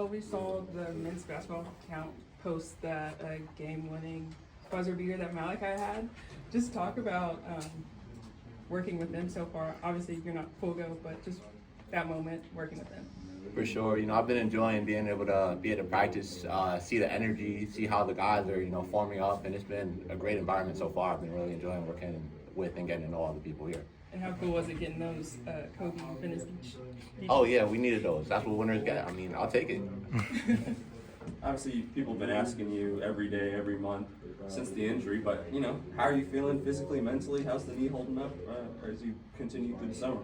Well, we saw the men's basketball account post that game-winning buzzer beater that Malachi had. Just talk about working with them so far. Obviously, you're not full go, but just that moment working with them. For sure, I've been enjoying being able to practice, see the energy, see how the guys are, forming up, and it's been a great environment so far. I've been really enjoying working with and getting to know all the people here. And how cool was it getting those Kobe Venice Beach? Oh yeah, we needed those. That's what winners get. I mean, I'll take it. Obviously, people have been asking you every day, every month since the injury, but, how are you feeling physically, mentally? How's the knee holding up as you continue through the summer?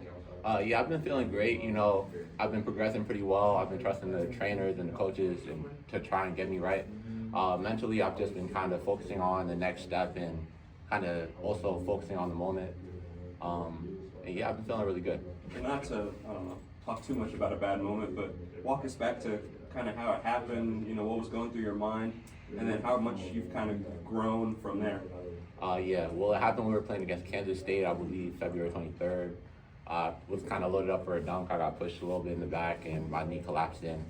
Yeah, I've been feeling great. I've been progressing pretty well. I've been trusting the trainers and the coaches and to try and get me right. Mentally, I've just been kind of focusing on the next step and kind of also focusing on the moment. And yeah, I've been feeling really good. And not to, talk too much about a bad moment, but walk us back to kind of how it happened, what was going through your mind, and then how much you've kind of grown from there. Yeah, well, it happened when we were playing against Kansas State, I believe, February 23rd. Was kind of loaded up for a dunk. I got pushed a little bit in the back, and my knee collapsed in.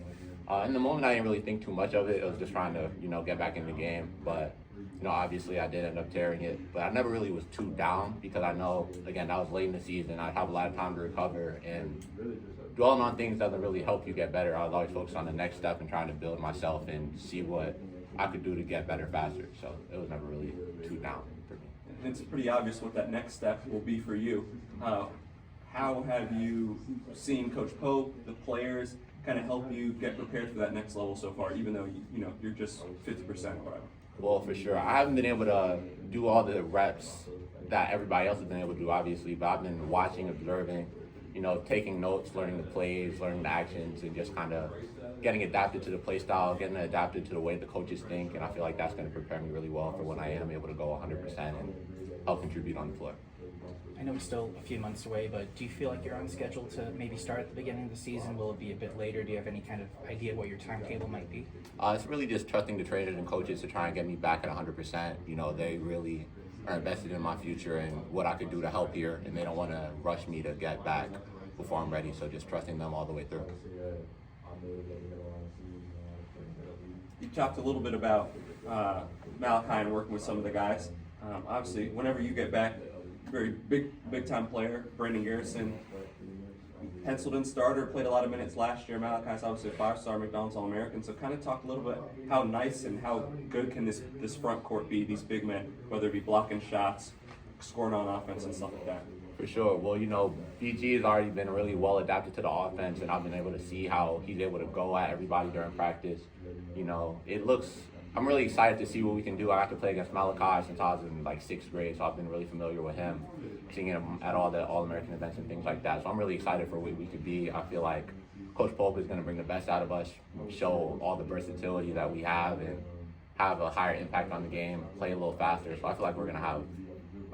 In the moment, I didn't really think too much of it. I was just trying to, get back in the game. But, obviously I did end up tearing it. But I never really was too down because I know, again, that was late in the season. I'd have a lot of time to recover. And dwelling on things doesn't really help you get better. I was always focused on the next step and trying to build myself and see what I could do to get better faster. So it was never really too down for me. And it's pretty obvious what that next step will be for you. How have you seen Coach Pope, the players, kind of help you get prepared for that next level so far, even though you're just 50% or whatever? Well, for sure. I haven't been able to do all the reps that everybody else has been able to do, obviously, but I've been watching, observing, taking notes, learning the plays, learning the actions, and just kind of getting adapted to the play style, getting adapted to the way the coaches think, and I feel like that's going to prepare me really well for when I am able to go 100% and help contribute on the floor. I know it's still a few months away, but do you feel like you're on schedule to maybe start at the beginning of the season? Will it be a bit later? Do you have any kind of idea what your timetable might be? It's really just trusting the trainers and coaches to try and get me back at 100%. They really are invested in my future and what I could do to help here, and they don't want to rush me to get back before I'm ready, so just trusting them all the way through. You talked a little bit about Malachi and working with some of the guys. Obviously, whenever you get back, very big time player, Brandon Garrison, penciled in starter, played a lot of minutes last year. Malachi's obviously a 5-star McDonald's All-American. So kind of talk a little bit how nice and how good can this front court be, these big men, whether it be blocking shots, scoring on offense and stuff like that. For sure. Well, BG has already been really well adapted to the offense, and I've been able to see how he's able to go at everybody during practice. I'm really excited to see what we can do. I got to play against Malachi since I was in 6th grade, so I've been really familiar with him, seeing him at all the All-American events and things like that. So I'm really excited for what we could be. I feel like Coach Pope is going to bring the best out of us, show all the versatility that we have, and have a higher impact on the game, play a little faster. So I feel like we're going to have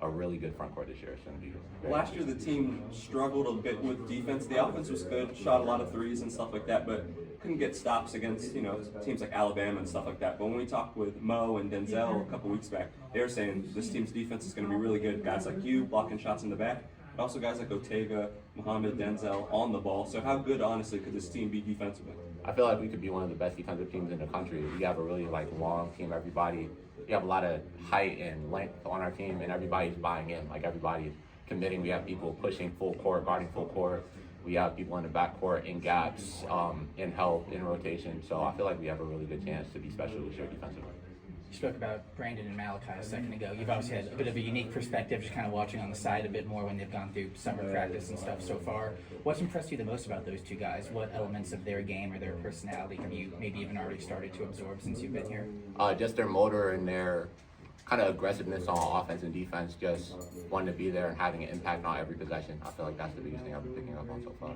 a really good front court this year. It's going to be great. Last year the team struggled a bit with defense. The offense was good, shot a lot of threes and stuff like that, but couldn't get stops against teams like Alabama and stuff like that. But when we talked with Mo and Denzel a couple weeks back, they were saying this team's defense is going to be really good. Guys like you blocking shots in the back, but also guys like Otega, Muhammad, Denzel on the ball. So how good, honestly, could this team be defensively? I feel like we could be one of the best defensive teams in the country. We have a really long team. We have a lot of height and length on our team, and everybody's buying in. Everybody's committing. We have people pushing full court, guarding full court. We have people in the backcourt, in gaps, in help, in rotation. So I feel like we have a really good chance to be special this year defensively. You spoke about Brandon and Malachi a second ago. You've obviously had a bit of a unique perspective, just kind of watching on the side a bit more when they've gone through summer practice and stuff so far. What's impressed you the most about those two guys? What elements of their game or their personality have you maybe even already started to absorb since you've been here? Just their motor and their kind of aggressiveness on offense and defense, just wanting to be there and having an impact on every possession. I feel like that's the biggest thing I've been picking up on so far.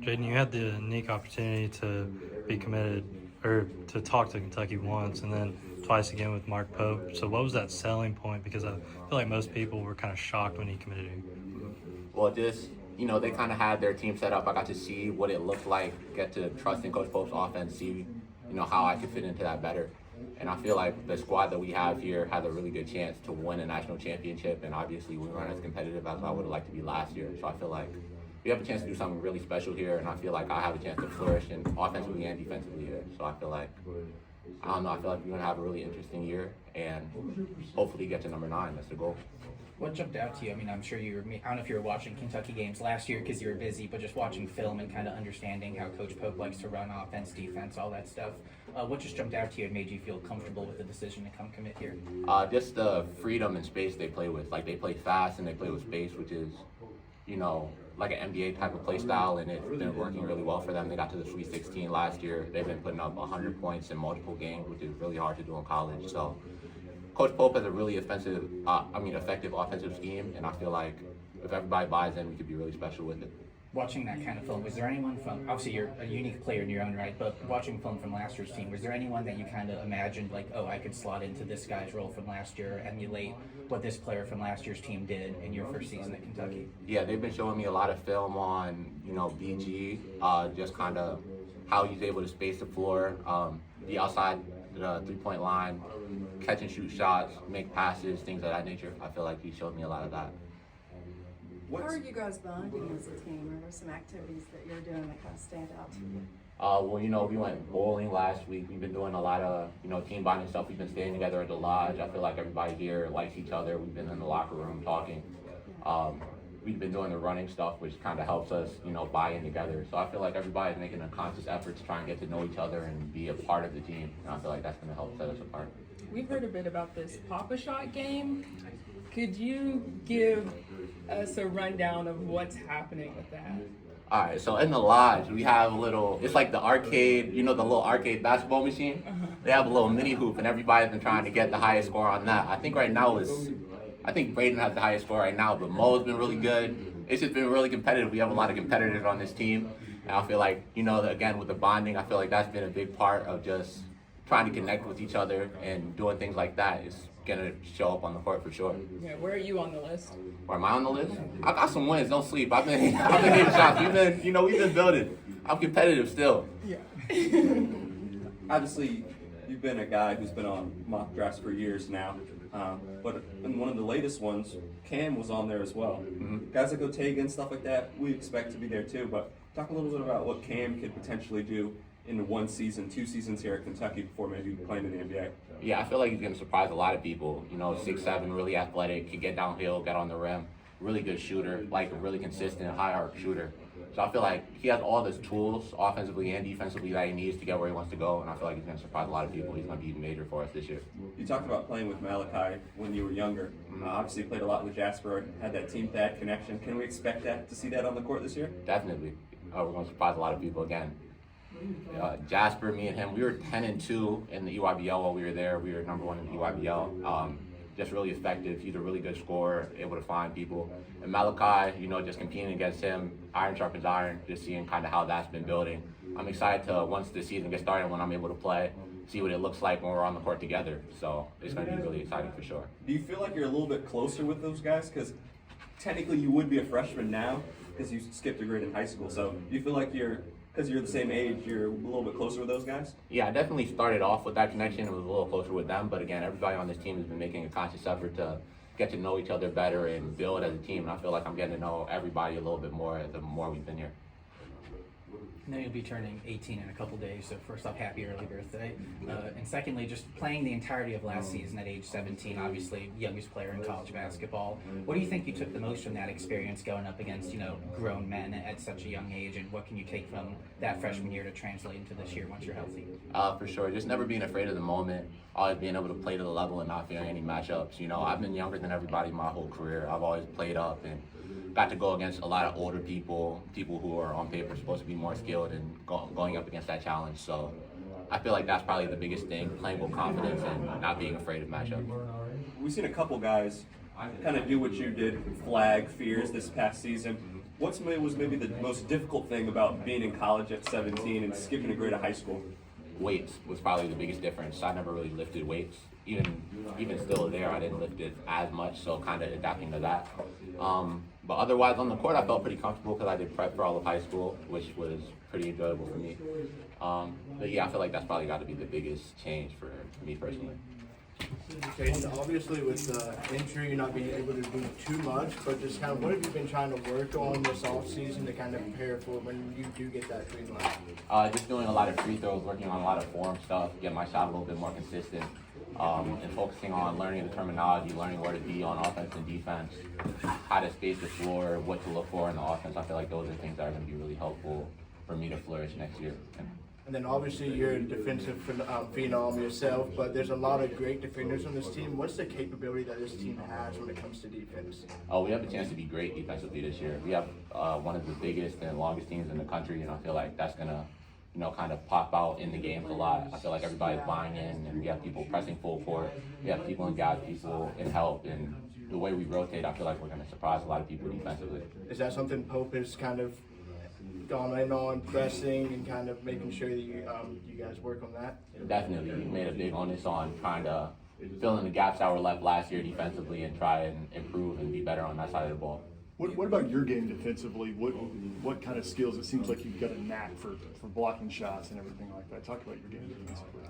Jayden, you had the unique opportunity to be committed or to talk to Kentucky once and then twice again with Mark Pope. So what was that selling point? Because I feel like most people were kind of shocked when he committed you. Well, just, they kind of had their team set up. I got to see what it looked like, get to trust in Coach Pope's offense, see, how I could fit into that better. And I feel like the squad that we have here has a really good chance to win a national championship. And obviously we weren't as competitive as I would have liked to be last year. So I feel like we have a chance to do something really special here, and I feel like I have a chance to flourish in offensively and defensively here. So I feel like, I don't know, I feel like we're going to have a really interesting year and hopefully get to number 9. That's the goal. What jumped out to you? I mean, I'm sure you were, I don't know if you were watching Kentucky games last year because you were busy, but just watching film and kind of understanding how Coach Pope likes to run offense, defense, all that stuff. What just jumped out to you and made you feel comfortable with the decision to come commit here? Just the freedom and space they play with. Like, they play fast and they play with space, which is, you know, like an NBA type of play style, and it's been working really well for them. They got to the Sweet 16 last year. They've been putting up 100 points in multiple games, which is really hard to do in college. So Coach Pope has a really effective offensive scheme, and I feel like if everybody buys in, we could be really special with it. Watching that kind of film, was there anyone from, obviously you're a unique player in your own right, but watching film from last year's team, was there anyone that you kind of imagined like, oh, I could slot into this guy's role from last year, emulate what this player from last year's team did in your first season at Kentucky? Yeah, they've been showing me a lot of film on, you know, BG, just kind of how he's able to space the floor, be outside the three-point line, catch and shoot shots, make passes, things of that nature. I feel like he showed me a lot of that. How are you guys bonding as a team? Are there some activities that you're doing that kind of stand out to you? Well, you know, we went bowling last week. We've been doing a lot of, you know, team bonding stuff. We've been staying together at the lodge. I feel like everybody here likes each other. We've been in the locker room talking. We've been doing the running stuff, which kind of helps us, you know, buy in together. So I feel like everybody's making a conscious effort to try and get to know each other and be a part of the team. And I feel like that's going to help set us apart. We've heard a bit about this Pop-A-Shot game. Could you give us a rundown of what's happening with that? All right, so in the lodge, we have a little, it's like the arcade, you know, the little arcade basketball machine? They have a little mini hoop, and everybody's been trying to get the highest score on that. I think right now I think Braden has the highest score right now, but Mo's been really good. It's just been really competitive. We have a lot of competitors on this team, and I feel like, you know, again, with the bonding, I feel like that's been a big part of just trying to connect with each other, and doing things like that is gonna show up on the court for sure. Yeah, where are you on the list? Where am I on the list? I got some wins. Don't sleep. I've been hitting shots. We've been building. I'm competitive still. Yeah. Obviously, you've been a guy who's been on mock drafts for years now, but in one of the latest ones, Kam was on there as well. Mm-hmm. Guys like Otega and stuff like that, we expect to be there too, but talk a little bit about what Kam could potentially do in 1 season, 2 seasons here at Kentucky before maybe playing in the NBA. Yeah, I feel like he's going to surprise a lot of people. You know, 6'7", really athletic, can get downhill, get on the rim, really good shooter, like a really consistent, high arc shooter. So I feel like he has all those tools, offensively and defensively, that he needs to get where he wants to go, and I feel like he's going to surprise a lot of people. He's going to be major for us this year. You talked about playing with Malachi when you were younger. Obviously, you played a lot with Jasper, had that team Thad connection. Can we expect to see that on the court this year? Definitely. We're going to surprise a lot of people again. Jasper, me and him, we were 10-2 in the EYBL while we were there. We were number 1 in the EYBL. Just really effective. He's a really good scorer, able to find people. And Malachi, you know, just competing against him, iron sharpens iron, just seeing kind of how that's been building. I'm excited to, once the season gets started, when I'm able to play, see what it looks like when we're on the court together. So it's going to be really exciting for sure. Do you feel like you're a little bit closer with those guys? Because technically you would be a freshman now because you skipped a grade in high school. So do you feel like because you're the same age, you're a little bit closer with those guys? Yeah, I definitely started off with that connection. It was a little closer with them. But again, everybody on this team has been making a conscious effort to get to know each other better and build as a team. And I feel like I'm getting to know everybody a little bit more the more we've been here. And then you'll be turning 18 in a couple days, so first off, happy early birthday. And secondly, just playing the entirety of last season at age 17, obviously youngest player in college basketball. What do you think you took the most from that experience going up against, you know, grown men at such a young age, and what can you take from that freshman year to translate into this year once you're healthy? For sure, just never being afraid of the moment, always being able to play to the level and not fearing any matchups. You know, I've been younger than everybody my whole career. I've always played up and got to go against a lot of older people who are on paper supposed to be more skilled, and going up against that challenge. So I feel like that's probably the biggest thing, playing with confidence and not being afraid of matchups. We've seen a couple guys kind of do what you did, flag fears this past season. What was maybe the most difficult thing about being in college at 17 and skipping a grade of high school? Weights was probably the biggest difference. I never really lifted weights. Even still there, I didn't lift it as much, so kind of adapting to that. But otherwise, on the court, I felt pretty comfortable because I did prep for all of high school, which was pretty enjoyable for me. But yeah, I feel like that's probably got to be the biggest change for me personally. Jayden, obviously with the injury, you're not being able to do too much, but just kind of what have you been trying to work on this offseason to kind of prepare for when you do get that green light? Just doing a lot of free throws, working on a lot of form stuff, getting my shot a little bit more consistent, and focusing on learning the terminology, learning where to be on offense and defense, how to space the floor, what to look for in the offense. I feel like those are things that are going to be really helpful for me to flourish next year. And then obviously you're a defensive phenom yourself, but there's a lot of great defenders on this team. What's the capability that this team has when it comes to defense? Oh, we have a chance to be great defensively this year. We have one of the biggest and longest teams in the country, and I feel like that's gonna, kind of pop out in the games a lot. I feel like everybody's buying in, and we have people pressing full court. We have people in guys, people in help, and the way we rotate, I feel like we're gonna surprise a lot of people defensively. Is that something Pope has kind of gone in on, pressing and kind of making sure that you guys work on that? Definitely, we made a big onus on trying to fill in the gaps that were left last year defensively and try and improve and be better on that side of the ball. What about your game defensively? What kind of skills? It seems like you've got a knack for blocking shots and everything like that. Talk about your game defensively.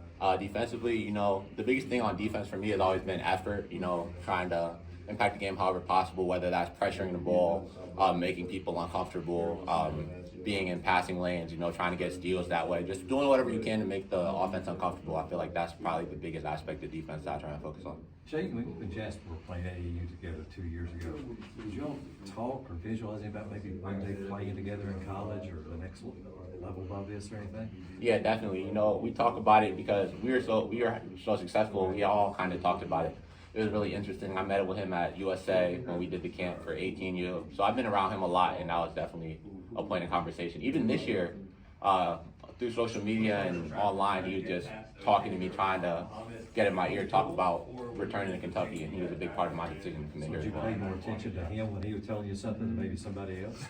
Defensively, the biggest thing on defense for me has always been effort, trying to impact the game however possible, whether that's pressuring the ball, making people uncomfortable, being in passing lanes, trying to get steals that way. Just doing whatever you can to make the offense uncomfortable. I feel like that's probably the biggest aspect of defense that I try and focus on. Jayden, when you and Jasper were playing AAU together 2 years ago, did y'all talk or visualize about maybe one day playing together in college or the next level above this or anything? Yeah, definitely. We talk about it because we were so successful. We all kind of talked about it. It was really interesting. I met with him at USA when we did the camp for 18U. So I've been around him a lot, and that was definitely a point of conversation. Even this year, through social media and online, he was just talking to me, trying to get in my ear, talk about returning to Kentucky, and he was a big part of my decision to come in here Did as you well. pay more attention to him when he was telling you something than maybe somebody else?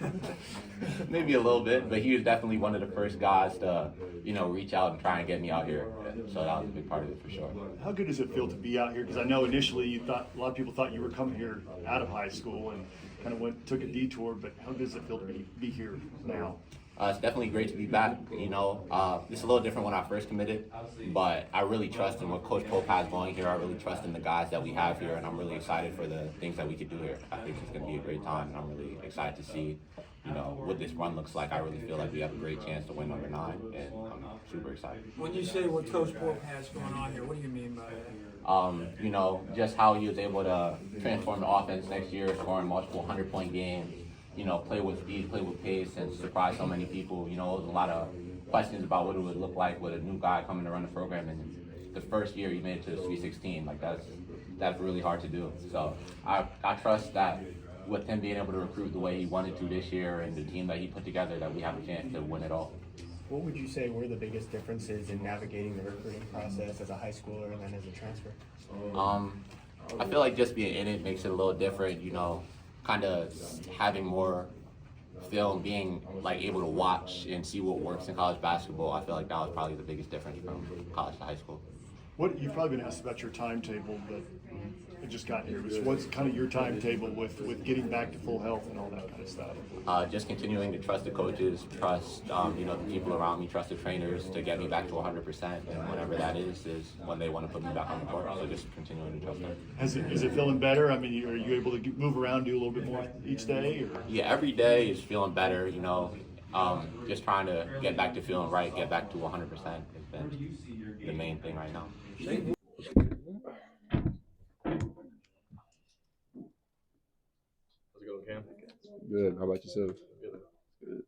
Maybe a little bit, but he was definitely one of the first guys to, reach out and try and get me out here. So that was a big part of it for sure. How good does it feel to be out here? Because I know initially a lot of people thought you were coming here out of high school and kind of took a detour, but how does it feel to be here now? It's definitely great to be back. It's a little different when I first committed, but I really trust in what Coach Pope has going here. I really trust in the guys that we have here, and I'm really excited for the things that we could do here. I think it's going to be a great time, and I'm really excited to see, what this run looks like. I really feel like we have a great chance to win number 9, and I'm super excited. When you say what Coach Pope has going on here, what do you mean by that? Just how he was able to transform the offense next year, scoring multiple 100-point games. Play with speed, play with pace, and surprise so many people. There was a lot of questions about what it would look like with a new guy coming to run the program. And the first year he made it to the Sweet 16. That's really hard to do. So I trust that with him being able to recruit the way he wanted to this year and the team that he put together, that we have a chance to win it all. What would you say were the biggest differences in navigating the recruiting process as a high schooler and then as a transfer? I feel like just being in it makes it a little different, kind of having more film, being able to watch and see what works in college basketball. I feel like that was probably the biggest difference from college to high school. You've probably been asked about your timetable, but it just got here. What's kind of your timetable with getting back to full health and all that kind of stuff? Just continuing to trust the coaches, trust the people around me, trust the trainers to get me back to 100%, and whenever that is when they want to put me back on the court. So just continuing to trust them. Is it feeling better? I mean, are you able to move around, do a little bit more each day? Or? Yeah, every day is feeling better. Just trying to get back to feeling right, get back to 100% has been the main thing right now. How's it going, Cam? Good. How about yourself? Good.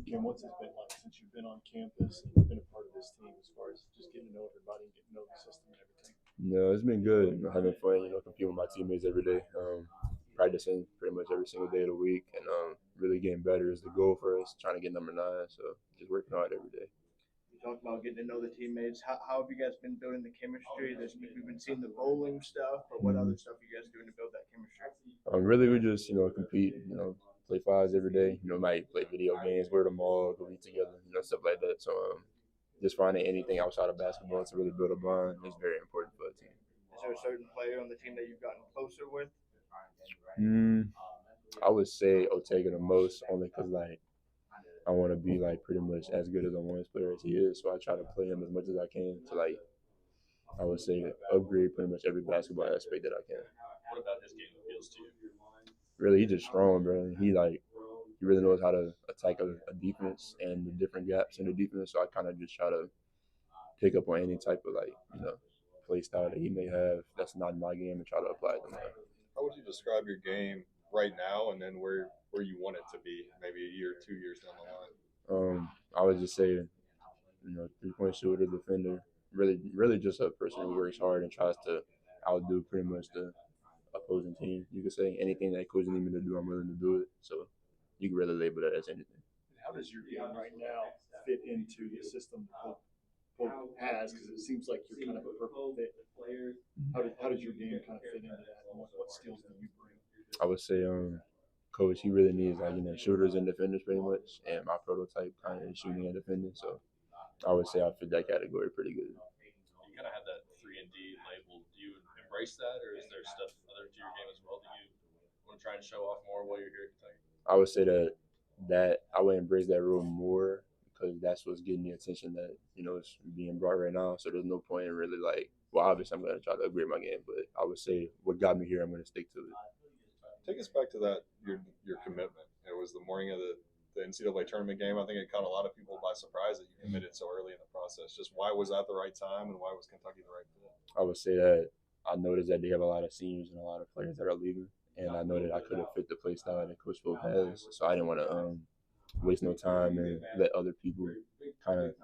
Cam, what's it been like since you've been on campus and been a part of this team as far as just getting to know everybody and getting to know the system and everything? No, it's been good. Having fun, competing with my teammates every day. Practicing pretty much every single day of the week, and really getting better is the goal for us. Trying to get number 9, so just working hard every day. You talked about getting to know the teammates. How have you guys been building the chemistry? We've been seeing the bowling stuff, but what other stuff are you guys doing to build that chemistry? Really, we just compete. Play fives every day. Might play video games, wear the mall, go eat together, stuff like that. So just finding anything outside of basketball to really build a bond is very important for a team. Is there a certain player on the team that you've gotten closer with? I would say Ortega the most, only because I want to be like pretty much as good as a women's player as he is. So I try to play him as much as I can to like I would say upgrade pretty much every basketball aspect that I can. What about his game appeals to you? Really, he's just strong, bro. He really knows how to attack a defense and the different gaps in the defense. So I kind of just try to pick up on any type of like play style that he may have that's not in my game and try to apply it to mine. How would you describe your game right now, and then where you want it to be, maybe a year, 2 years down the line? I would just say, 3-point shooter, defender, really just a person who works hard and tries to outdo pretty much the opposing team. You could say anything that coach need me to do, I'm willing to do it. So you can really label that as anything. How does your game right now fit into the system Pope has? Because it seems like you're kind of a perfect fit. How does your game kind of fit into that? And what skills do you bring? I would say, coach, he really needs shooters and defenders pretty much, and my prototype kind of is shooting and defending. So I would say I fit that category pretty good. You kind of have that 3-and-D label. Do you embrace that, or is there stuff other to your game as well? Do you want to try and show off more while you're here at Kentucky? I would say that I would embrace that role more because that's what's getting the attention that is being brought right now. So there's no point in really obviously I'm going to try to upgrade my game, but I would say what got me here, I'm going to stick to it. Take us back to that your commitment. It was the morning of the NCAA tournament game. I think it caught a lot of people by surprise that you committed so early in the process. Just why was that the right time, and why was Kentucky the right fit? I would say that I noticed that they have a lot of seniors and a lot of players that are leaving, and I know that I could have fit the play style that Coach Pope has. So I didn't want to waste no time and let other people kind of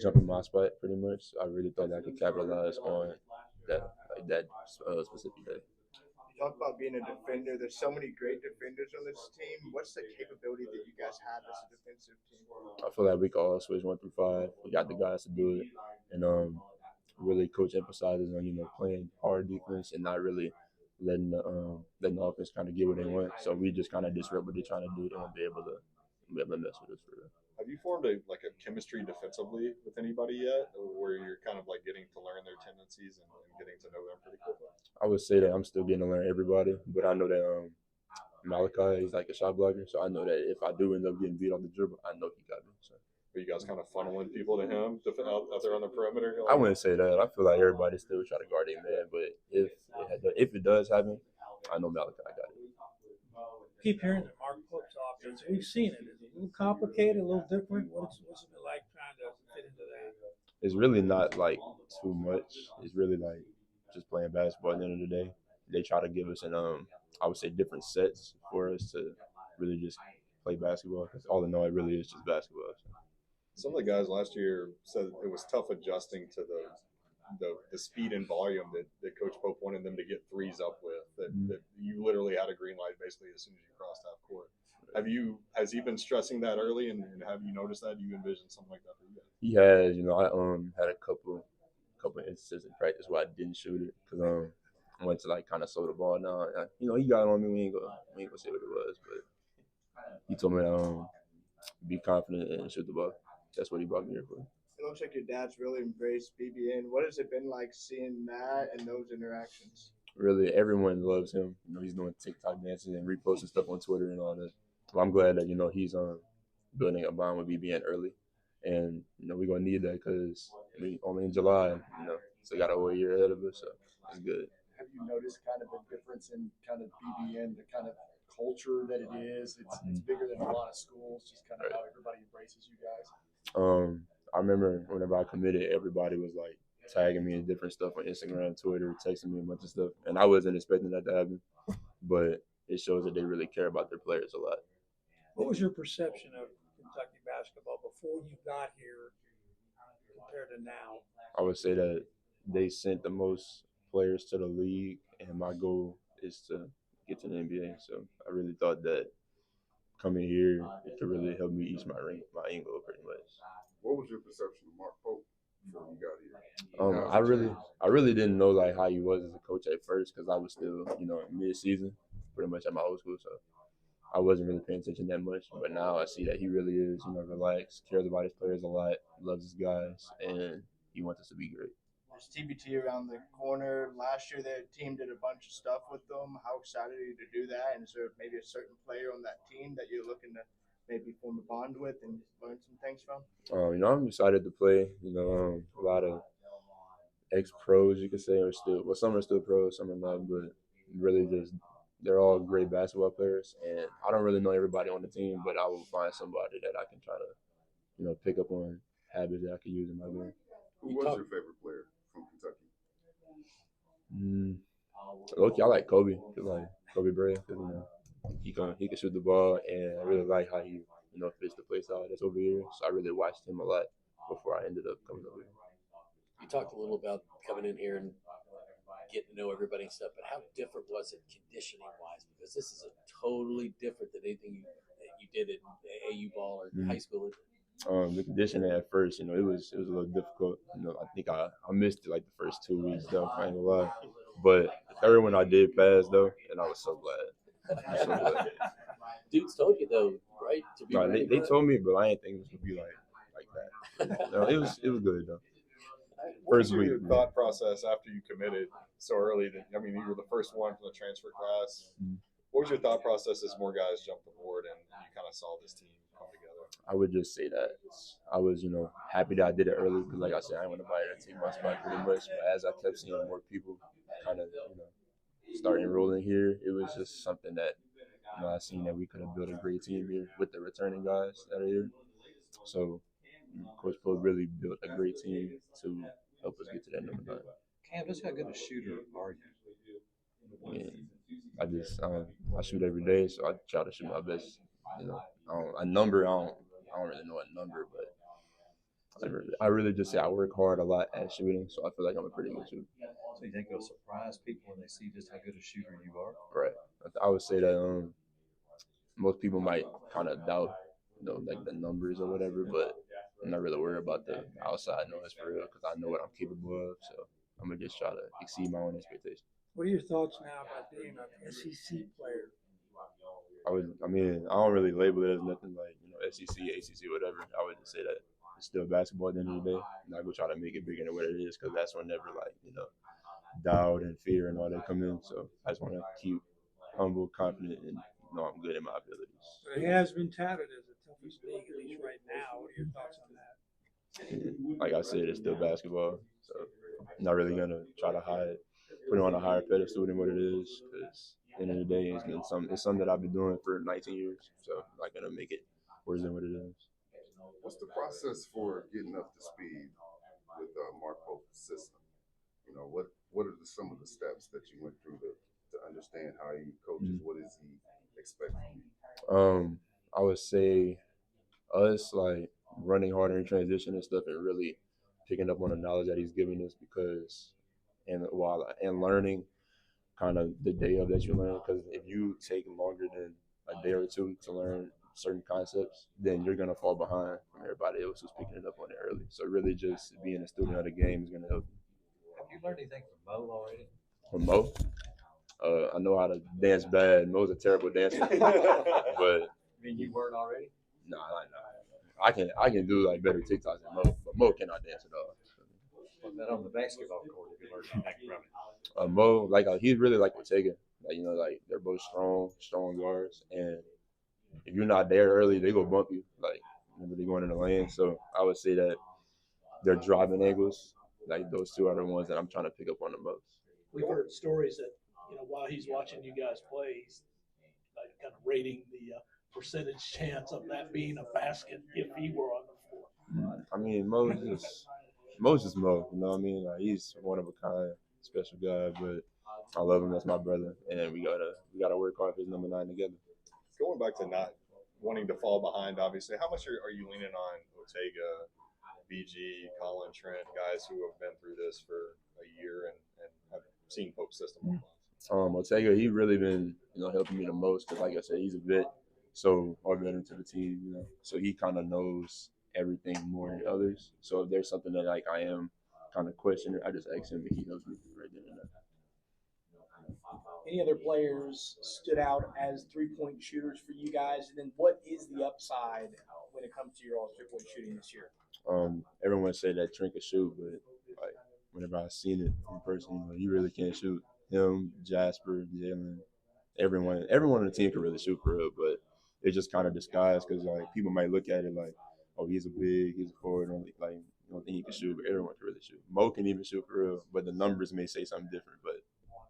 jump in my spot pretty much. I really thought that I could capitalize on that specific day. You talk about being a defender. There's so many great defenders on this team. What's the capability that you guys have as a defensive team? I feel like we can all switch 1 through 5. We got the guys to do it, and really coach emphasizes on playing hard defense and not really letting the offense kind of get what they want. So we just kind of disrupt what they're trying to do. They won't be able to mess with us for real. Have you formed a chemistry defensively with anybody yet, where you're kind of getting to learn their tendencies and getting to know them pretty quickly? I would say that I'm still getting to learn everybody, but I know that Malachi is like a shot blocker, so I know that if I do end up getting beat off the dribble, I know he got me. So. Are you guys kind of funneling people to him out there on the perimeter? I wouldn't say that. I feel like everybody still try to guard him, man. But if it does happen, I know Malachi got it. Keep hearing the Mark Pope's offense. We've seen it. Is it a little complicated, a little different? What's it like trying to fit into that? It's really not too much. It's really just playing basketball. At the end of the day, they try to give us I would say different sets for us to really just play basketball. Because all in all, it really is just basketball. So. Some of the guys last year said it was tough adjusting to the speed and volume that Coach Pope wanted them to get threes up with. That you literally had a green light basically as soon as you crossed half court. Has he been stressing that early, and have you noticed that? Do you envision something like that for you guys? He has. I had a couple instances in practice where I didn't shoot it because I went to kind of slow the ball down. He got on me. We ain't gonna say what it was, but he told me to be confident and shoot the ball. That's what he brought me here for. It looks like your dad's really embraced BBN. What has it been like seeing that and those interactions? Really, everyone loves him. He's doing TikTok dances and reposting stuff on Twitter and all that. Well, I'm glad that he's building a bond with BBN early, and we're gonna need that because we only in July. So got a whole year ahead of us, so it's good. Have you noticed kind of a difference in kind of BBN, the kind of culture that it is? It's bigger than a lot of schools. Just kind of how everybody embraces you guys. I remember whenever I committed, everybody was tagging me in different stuff on Instagram, Twitter, texting me a bunch of stuff, and I wasn't expecting that to happen. But it shows that they really care about their players a lot. What was your perception of Kentucky basketball before you got here compared to now? I would say that they sent the most players to the league, and my goal is to get to the NBA. So I really thought that coming here, it could really help me ease my end goal pretty much. What was your perception of Mark Pope before you got here? I really didn't know how he was as a coach at first because I was still mid-season, pretty much at my old school. So I wasn't really paying attention that much. But now I see that he really is relaxed, cares about his players a lot, loves his guys, and he wants us to be great. There's TBT around the corner. Last year, their team did a bunch of stuff with them. How excited are you to do that? And is there maybe a certain player on that team that you're looking to maybe form a bond with and learn some things from? I'm excited to play. A lot of ex-pros, you could say, are still, well, some are still pros, some are not, but really just they're all great basketball players. And I don't really know everybody on the team, but I will find somebody that I can try to, pick up on habits that I can use in my game. Who was your favorite player from Kentucky? Look, I like Kobe. I like Kobe Bryant because he can shoot the ball, and I really like how he fits the play style that's over here. So I really watched him a lot before I ended up coming over here. You talked a little about coming in here and getting to know everybody and stuff, but how different was it conditioning wise? Because this is a totally different than anything you did in AAU ball or high school. The conditioning at first, it was a little difficult. I think I missed it like the first 2 weeks though, I ain't gonna lie. But the third one I did pass though, and I was so glad. I'm so glad. Dudes told you though, right? To be No, they told me, but I didn't think it was gonna be like that. No, it was good though. What was your thought process after you committed so early? You were the first one from the transfer class. What was your thought process as more guys jumped aboard and you kind of saw this team come together? I would just say that I was, happy that I did it early because, like I said, I didn't want to buy it take my spot pretty much. But as I kept seeing more people kind of, start enrolling here, it was just something that, I seen that we could have built a great team here with the returning guys that are here. So, Coach Pope really built a great team to help us get to that number 9. Cam, just how good a shooter are you? I mean, I shoot every day, so I try to shoot my best. I don't really know a number, but I really just say I work hard a lot at shooting, so I feel like I'm a pretty good shooter. So you think it'll surprise people when they see just how good a shooter you are? Right. I would say that most people might kind of doubt, like the numbers or whatever, but I'm not really worried about the outside noise for real because I know what I'm capable of. So I'm gonna just try to exceed my own expectations. What are your thoughts now about being an SEC player? I don't really label it as nothing like SEC, ACC, whatever. I would just say that it's still basketball at the end of the day. I'm not gonna try to make it bigger than what it is because that's whenever doubt and fear and all that come in. So I just want to keep humble, confident, and know I'm good in my abilities. It has been touted as the toughest league, at least right now. What are your thoughts on that? And like I said, it's still basketball, so I'm not really gonna try to put it on a higher pedestal than what it is. Because at the end of the day, it's something that I've been doing for 19 years, so I'm not gonna make it worse than what it is. What's the process for getting up to speed with Mark Pope's system? What are some of the steps that you went through to understand how he coaches? What is he expecting? I would say us running harder in transition and stuff, and really picking up on the knowledge that he's giving us and learning kind of the day of that you learn. Because if you take longer than a day or two to learn certain concepts, then you're gonna fall behind from everybody else who's picking it up on it early. So really, just being a student of the game is gonna help you. Have you learned anything from Mo already? From Mo, I know how to dance bad. Mo's a terrible dancer, but You weren't already? no. I can do better TikToks than Mo, but Mo cannot dance at all. What about on the basketball court? Have you learned anything from it? Mo, he's really like Ortega. They're both strong guards, and if you're not there early, they go bump you. Whenever they're going in the lane. So I would say that their driving angles, those two are the ones that I'm trying to pick up on the most. We've heard stories that while he's watching you guys play, he's kind of rating the percentage chance of that being a basket if he were on the floor. I mean, Mo's just Mo. You know what I mean? He's one of a kind, special guy. But I love him as my brother, and we gotta work hard for his number 9 together. Going back to not wanting to fall behind, obviously, how much are you leaning on Ortega, BG, Colin, Trent, guys who have been through this for a year and have seen Pope's system? Ortega, he really been helping me the most because, like I said, he's a vet, so our veteran to the team, so he kind of knows everything more than others. So if there's something that I am kind of questioning, I just ask him, and he knows me right then and there. Any other players stood out as three-point shooters for you guys? And then what is the upside when it comes to your all three-point shooting this year? Everyone said that Trent could shoot, but whenever I seen it in person, he really can't shoot. Him, Jasper, Jalen, everyone on the team can really shoot for real, but it's just kind of disguised because like people might look at it like, oh, he's a big, he's a forward, and like you don't think he can shoot, but everyone can really shoot. Mo can even shoot for real, but the numbers may say something different, but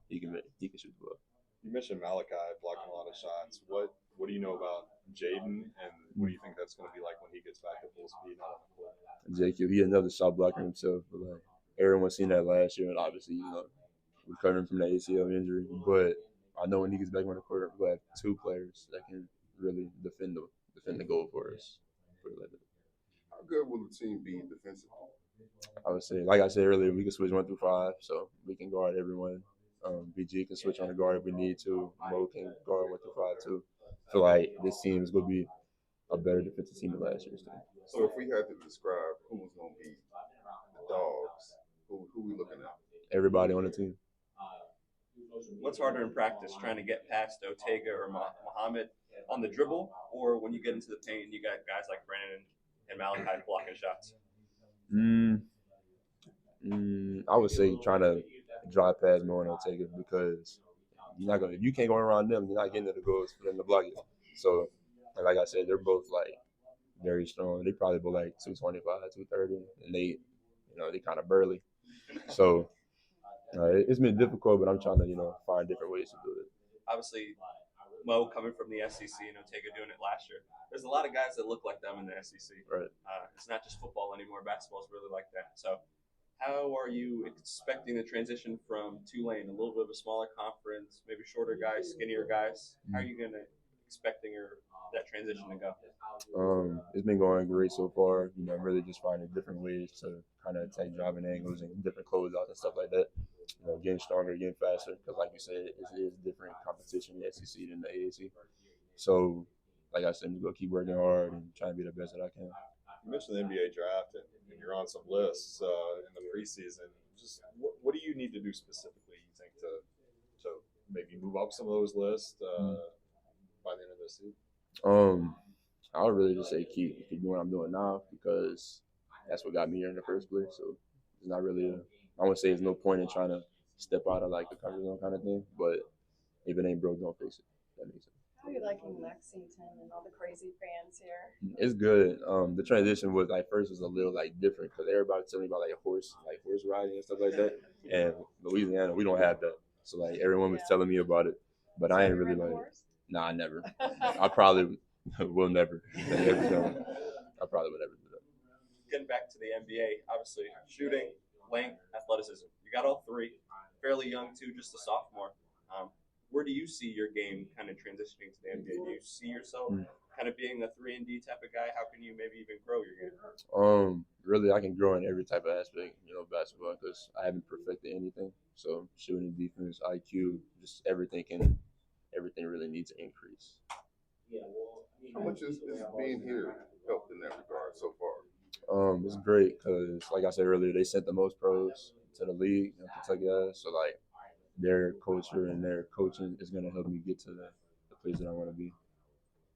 he can shoot the ball. You mentioned Malachi blocking a lot of shots. What do you know about Jayden, and what do you think that's going to be like when he gets back to full speed out on the court? JQ, he another shot blocker himself, but like everyone seen that last year, and obviously recovering from the ACL injury. But I know when he gets back on the court, we'll have two players that can really defend the goal for us. Put it like that. How good will the team be defensively? I would say, like I said earlier, we can switch 1 through 5, so we can guard everyone. BG can switch on the guard if we need to. Mo can guard 1 through 5 too. I feel like this team is going to be a better defensive team than last year's team. So if we had to describe who's going to be the dogs, who we looking at? Everybody on the team. What's harder in practice, trying to get past Ortega or Muhammad on the dribble, or when you get into the paint and you got guys like Brandon and Malachi blocking shots? I would say trying to drive past Mo and Ortega because if you can't go around them, you're not getting to the goals for them to block it. So, like I said, they're both like very strong. They probably both like 225, 230, and they kind of burly. So it's been difficult, but I'm trying to find different ways to do it. Obviously, Mo coming from the SEC and Ortega doing it last year. There's a lot of guys that look like them in the SEC. Right. It's not just football anymore. Basketball is really like that. So how are you expecting the transition from Tulane, a little bit of a smaller conference, maybe shorter guys, skinnier guys? How are you expecting that transition to go? It's been going great so far. I'm really just finding different ways to kind of take driving angles and different closeouts and stuff like that. Getting stronger, getting faster. Because like you said, it is different competition in the SEC than the AAC. So, like I said, I'm just gonna keep working hard and trying to be the best that I can. You mentioned the NBA draft, and you're on some lists in the preseason. Just what do you need to do specifically, you think, to maybe move up some of those lists by the end of this season? I would really just say keep doing what I'm doing now because that's what got me here in the first place. So it's not really I wouldn't say there's no point in trying to step out of like the comfort zone kind of thing. But if it ain't broke, don't fix it. That makes sense. How are you liking Lexington and all the crazy fans here? It's good. The transition was first was a little different because everybody telling me about horse riding and stuff like that. And Louisiana, we don't have that. So everyone was telling me about it, but I ain't really Nah, I never. I probably will never. I probably will never do that. Getting back to the NBA, obviously shooting, length, athleticism. You got all three. Fairly young too, just a sophomore. Where do you see your game kind of transitioning to the NBA? Do you see yourself kind of being a 3-and-D type of guy? How can you maybe even grow your game? Really, I can grow in every type of aspect, basketball, because I haven't perfected anything. So shooting, defense, IQ, just everything really needs to increase. How much is being here helped in that regard so far? It's great because, like I said earlier, they sent the most pros to the league, Kentucky has. So their culture and their coaching is going to help me get to the place that I want to be.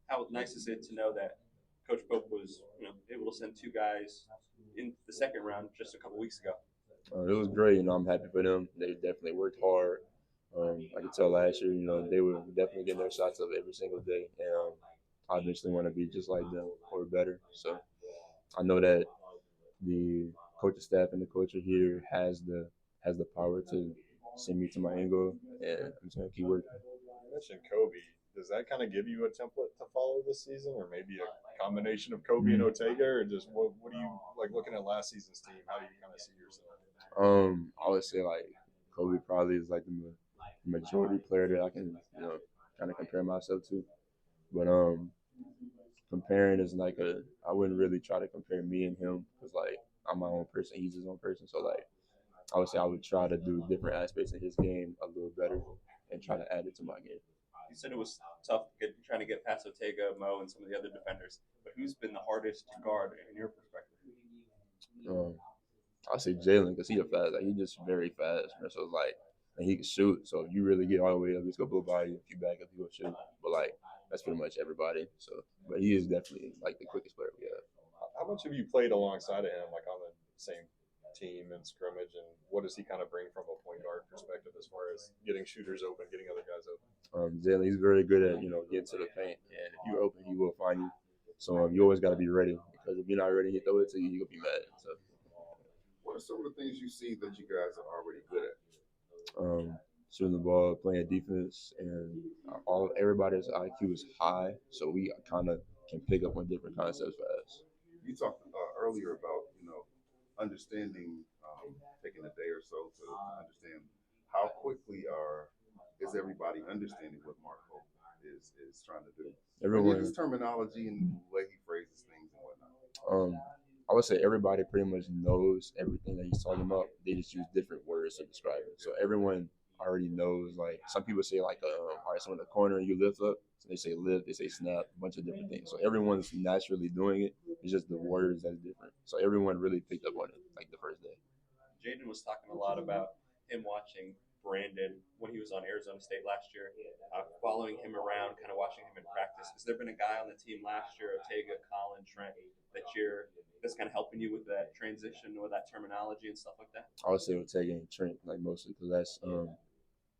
How nice is it to know that Coach Pope was able to send two guys in the second round just a couple weeks ago? It was great. I'm happy for them. They definitely worked hard. I could tell last year, they were definitely getting their shots up every single day. And I eventually want to be just like them or better. So I know that the coaching staff and the culture here has the power to send me to my end goal, and I'm just going to keep working. You mentioned Kobe. Does that kind of give you a template to follow this season, or maybe a combination of Kobe and Ortega, or just what do you looking at last season's team? How do you kind of see yourself? I would say Kobe probably is the majority player that I can kind of compare myself to, but comparing is I wouldn't really try to compare me and him because I'm my own person, he's his own person, so I would say I would try to do different aspects in his game a little better and try to add it to my game. You said it was tough trying to get past Ortega, Mo, and some of the other defenders, but who's been the hardest to guard in your perspective? I'll say Jaylen because he's he's just very fast. So and he can shoot. So if you really get all the way up, he's gonna blow by you. If you back up, he will shoot. But that's pretty much everybody. So, but he is definitely the quickest player we have. How much have you played alongside of him, on the same team and scrimmage, and what does he kind of bring from a point guard perspective as far as getting shooters open, getting other guys open? Jalen, he's very good at getting to the paint, and if you're open, he will find you. So you always got to be ready because if you're not ready, he throw it to you, you'll be mad. So What are some of the things you see that you guys are already good at? shooting the ball, playing defense, and everybody's IQ is high, so we kind of can pick up on different concepts fast. You talked earlier about understanding, taking a day or so to understand how quickly is everybody understanding what Mark Hope is trying to do. Everyone, His terminology and the way he phrases things and whatnot. I would say everybody pretty much knows everything that he's talking about. They just use different words to describe it. So everyone already knows. Like some people say, like, all right, so in the corner you lift up. So they say lift, they say snap, a bunch of different things. So everyone's naturally doing it. It's just the words that's different. So everyone really picked up on it like the first day. Jayden was talking a lot about him watching Brandon when he was on Arizona State last year, following him around, kind of watching him in practice. Has there been a guy on the team last year, Otega, Colin, Trent, that's kind of helping you with that transition or that terminology and stuff like that? I would say Ortega and Trent, like mostly, because that's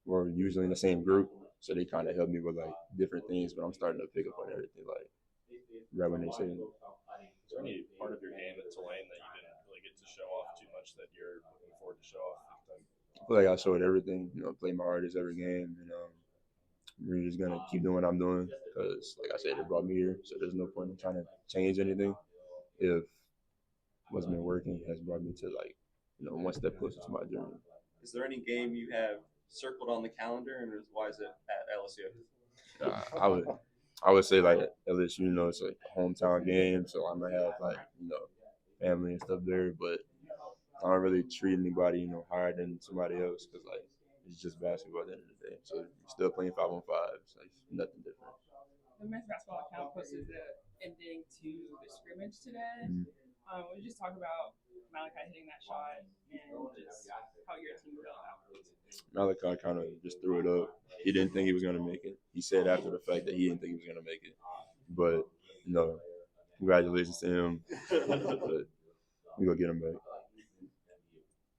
we're usually in the same group, so they kind of help me with like different things. But I'm starting to pick up on everything, like right when they say it. Is there any part of your game at Tulane that you didn't really get to show off too much that you're looking forward to show off? I feel like I showed everything, play my hardest every game, and we're just gonna keep doing what I'm doing because, like I said, it brought me here. So there's no point in trying to change anything if what's been working has brought me to one step closer to my dream. Is there any game you have circled on the calendar, and why is it at LSU? I would say like LSU, it's like a hometown game, so I'm gonna have family and stuff there, but I don't really treat anybody higher than somebody else because it's just basketball at the end of the day. So we're still playing 5-on-5, so it's nothing different. The men's basketball account posted the ending to the scrimmage today. We just talk about Malachi hitting that shot and just how your team felt afterwards. Malachi kind of just threw it up. He didn't think he was going to make it. He said after the fact that he didn't think he was going to make it. But, congratulations to him. But we're going to get him back.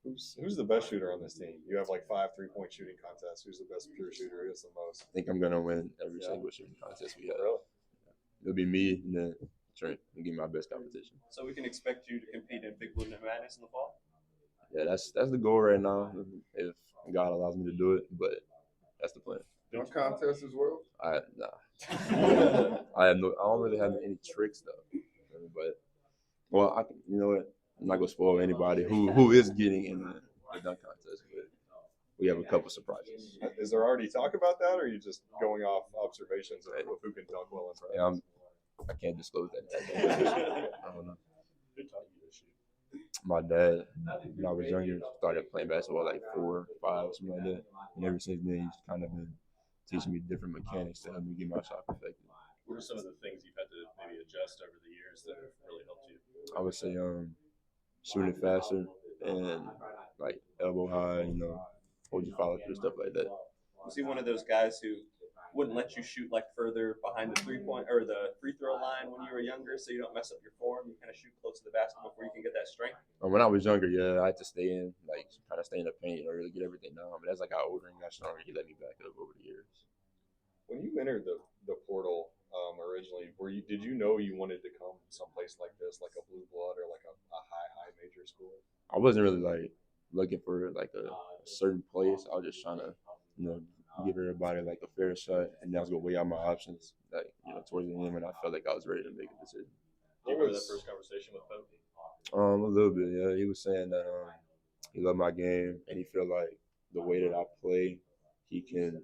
Who's the best shooter on this team? You have like 5 3-point shooting contests. Who's the best pure shooter? Who is the most? I think I'm going to win every single shooting contest we have. Really? It'll be me and then Trent and give me my best competition. So we can expect you to compete in Big Blue Madness in the fall? Yeah, that's the goal right now. If God allows me to do it, but that's the plan. Dunk contest as well? Nah. I don't really have any tricks though. But you know what? I'm not gonna spoil anybody who is getting in the dunk contest, but we have a couple surprises. Is there already talk about that, or are you just going off observations of who can dunk well in practice? I can't disclose that. I don't know. Who taught you to shoot? My dad, when I was younger, started playing basketball like 4, 5, something like that. And ever since then, he's kind of been teaching me different mechanics to help me get my shot perfected. What are some of the things you've had to maybe adjust over the years that have really helped you? I would say shooting faster and like elbow high, hold your follow through, stuff like that. Was he one of those guys who wouldn't let you shoot like further behind the 3-point or the free throw line when you were younger, so you don't mess up your form? You kind of shoot close to the basket before you can get that strength. When I was younger, yeah, I had to stay in, kind of stay in the paint, really get everything down. But as I got older and got stronger, he let me back up over the years. When you entered the portal originally, did you know you wanted to come someplace like this, like a blue blood or like a high major school? I wasn't really looking for a certain place. I was just trying to, give everybody a fair shot, and I was gonna weigh out my options. Towards the end, when I felt like I was ready to make a decision. Do you remember that first conversation with Pope? A little bit, yeah. He was saying that he loved my game, and he felt like the way that I play, he can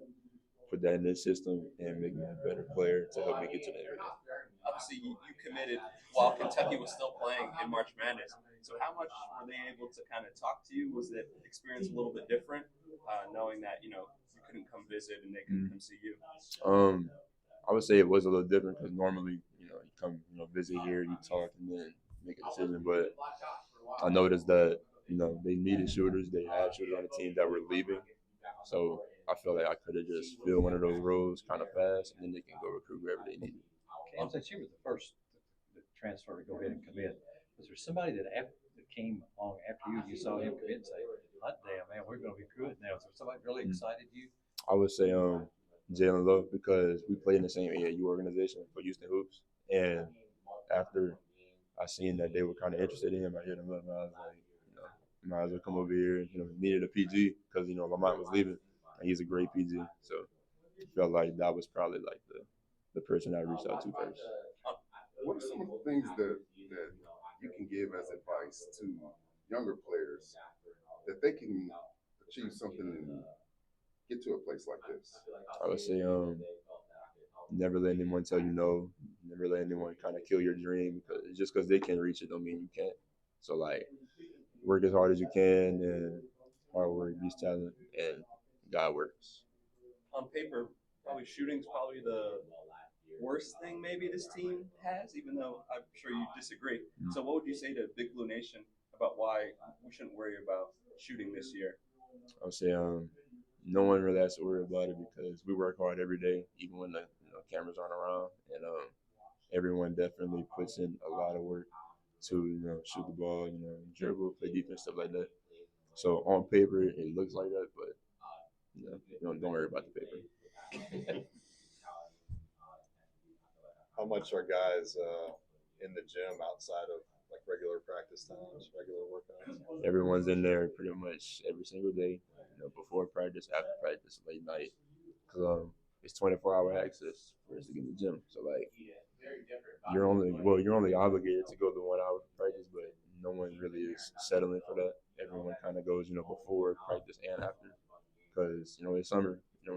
put that in his system and make me a better player to help me get to the end. Obviously, you committed while Kentucky was still playing in March Madness. So how much were they able to kind of talk to you? Was the experience a little bit different, knowing that, you couldn't come visit and they couldn't come see you? I would say it was a little different because normally, you come, visit here, you talk, and then make a decision. But I noticed that, they needed shooters. They had shooters on the team that were leaving. So I felt like I could have just filled one of those roles kind of fast, and then they can go recruit wherever they need it. Cam, since you were the first transfer to go ahead and commit, was there somebody that came along after you saw him commit and say, hot damn, man, we're going to be good now? Was there somebody really excited you? I would say Jalen Love, because we played in the same AAU organization for Houston Hoops. And after I seen that they were kind of interested in him, I hit him up and I was like, you know, you might as well come over here. You know, needed a PG because, you know, Lamont was leaving and he's a great PG. So I felt like that was probably like the person I reached out to first. What are some of the things that you can give as advice to younger players that they can achieve something and get to a place like this? I would say never let anyone tell you no. Never let anyone kind of kill your dream, because just because they can reach it don't mean you can't. So like, work as hard as you can, and hard work beats talent, and God works. On paper, probably shooting's probably the worst thing maybe this team has, even though I'm sure you disagree. So what would you say to Big Blue Nation about why we shouldn't worry about shooting this year? I would say no one really has to worry about it because we work hard every day, even when the cameras aren't around, and everyone definitely puts in a lot of work to shoot the ball, dribble, play defense, stuff like that. So on paper it looks like that, but don't worry about the paper. How much are guys in the gym outside of like regular practice times, regular workouts? Everyone's in there pretty much every single day, before practice, after practice, late night, because it's 24-hour access for us to get in the gym. So like, you're only obligated to go the 1 hour for practice, but no one really is settling for that. Everyone kind of goes, before practice and after, because it's summer. We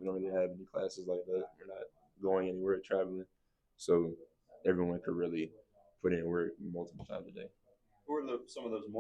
don't really have any classes like that. We're not going anywhere, traveling, so everyone could really put in work multiple times a day. Who are some of those more